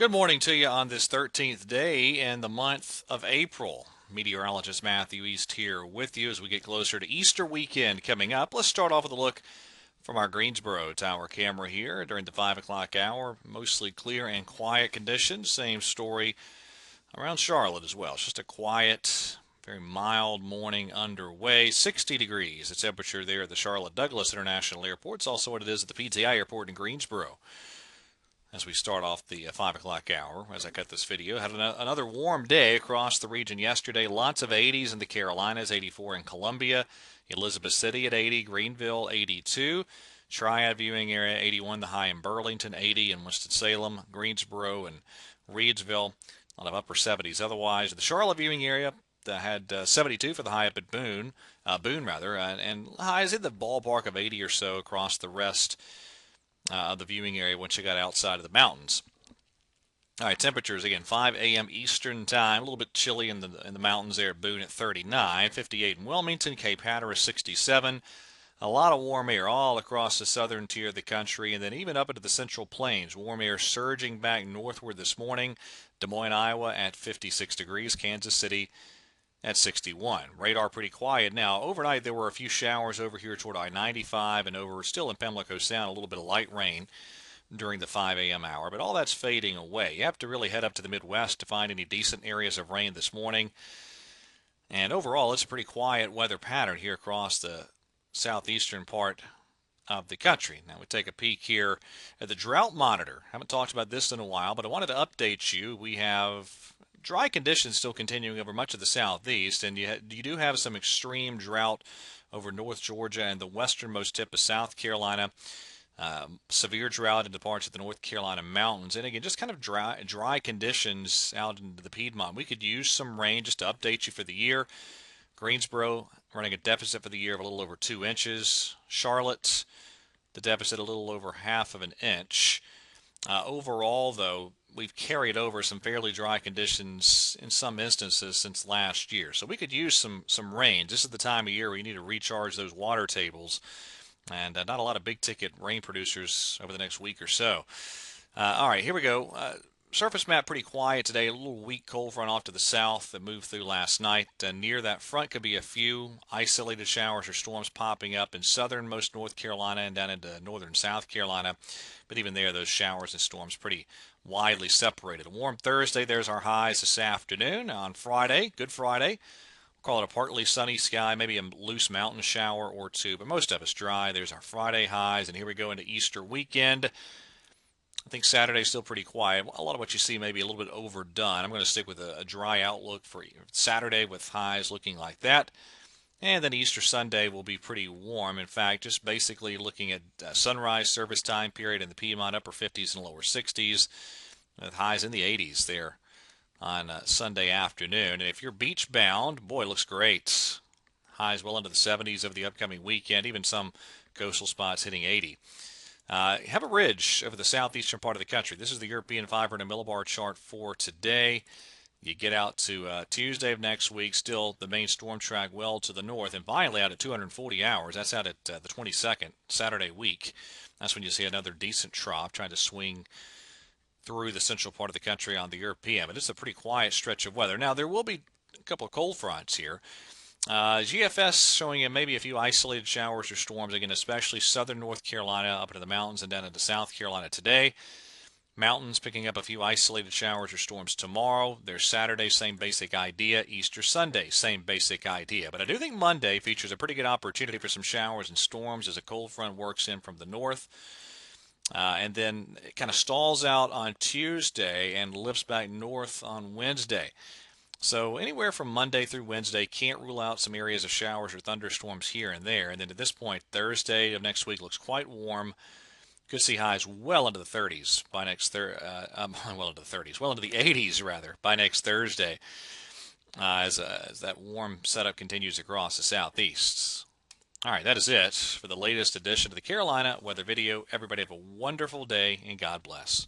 Good morning to you on this 13th day in the month of April. Meteorologist Matthew East here with you as we get closer to Easter weekend coming up. Let's start off with a look from our Greensboro tower camera here during the 5 o'clock hour. Mostly clear and quiet conditions. Same story around Charlotte as well. It's just a quiet, very mild morning underway. 60 degrees the temperature there at the Charlotte Douglas International Airport. It's also what it is at the PTI Airport in Greensboro. As we start off the 5 o'clock hour, as I cut this video, had another warm day across the region yesterday. Lots of 80s in the Carolinas, 84 in Columbia, Elizabeth City at 80, Greenville 82, Triad viewing area 81, the high in Burlington 80 in Winston-Salem, Greensboro and Reedsville, a lot of upper 70s. Otherwise, the Charlotte viewing area had 72 for the high up at Boone, and highs in the ballpark of 80 or so across the rest of the viewing area once you got outside of the mountains. All right, temperatures again, 5 a.m. Eastern time, a little bit chilly in the mountains there at Boone at 39, 58 in Wilmington, Cape Hatteras 67. A lot of warm air all across the southern tier of the country, and then even up into the central plains. Warm air surging back northward this morning. Des Moines, Iowa at 56 degrees, Kansas City at 61. Radar pretty quiet now. Overnight there were a few showers over here toward I-95 and over still in Pamlico Sound, a little bit of light rain during the 5 a.m. hour, but all that's fading away. You have to really head up to the Midwest to find any decent areas of rain this morning. And overall, it's a pretty quiet weather pattern here across the southeastern part of the country. Now we take a peek here at the drought monitor. Haven't talked about this in a while, but I wanted to update you. We have dry conditions still continuing over much of the southeast, and you do have some extreme drought over North Georgia and the westernmost tip of South Carolina. Severe drought into parts of the North Carolina mountains, and again, just kind of dry conditions out into the Piedmont. We could use some rain just to update you for the year. Greensboro running a deficit for the year of a little over 2 inches. Charlotte, the deficit a little over half of an inch. Overall, though, we've carried over some fairly dry conditions in some instances since last year. So we could use some rain. This is the time of year where you need to recharge those water tables. And not a lot of big-ticket rain producers over the next week or so. All right, here we go. Surface map pretty quiet today. A little weak cold front off to the south that moved through last night. Near that front could be a few isolated showers or storms popping up in southernmost North Carolina and down into northern South Carolina. But even there, those showers and storms pretty widely separated. A warm Thursday, there's our highs this afternoon. On Friday, Good Friday, call it a partly sunny sky, maybe a loose mountain shower or two, but most of us dry. There's our Friday highs, and here we go into Easter weekend. I think Saturday's still pretty quiet. A lot of what you see may be a little bit overdone. I'm going to stick with a dry outlook for Saturday with highs looking like that. And then Easter Sunday will be pretty warm. In fact, just basically looking at sunrise service time period in the Piedmont, upper 50s and lower 60s, with highs in the 80s there on Sunday afternoon. And if you're beach bound, boy, it looks great. Highs well into the 70s over the upcoming weekend, even some coastal spots hitting 80. Have a ridge over the southeastern part of the country. This is the European 500 millibar chart for today. You get out to Tuesday of next week, still the main storm track well to the north, and finally out at 240 hours. That's out at the 22nd, Saturday week. That's when you see another decent trough trying to swing through the central part of the country on the European. But it's a pretty quiet stretch of weather. Now, there will be a couple of cold fronts here. GFS showing you maybe a few isolated showers or storms, again, especially southern North Carolina up into the mountains and down into South Carolina today. Mountains picking up a few isolated showers or storms tomorrow. There's Saturday, same basic idea. Easter Sunday, same basic idea. But I do think Monday features a pretty good opportunity for some showers and storms as a cold front works in from the north. And then it kind of stalls out on Tuesday and lifts back north on Wednesday. So anywhere from Monday through Wednesday, can't rule out some areas of showers or thunderstorms here and there. And then at this point, Thursday of next week looks quite warm. Could see highs well into the 30s by next well into the 30s, well into the 80s rather by next Thursday, as that warm setup continues across the southeast. All right, that is it for the latest edition of the Carolina Weather Video. Everybody have a wonderful day, and God bless.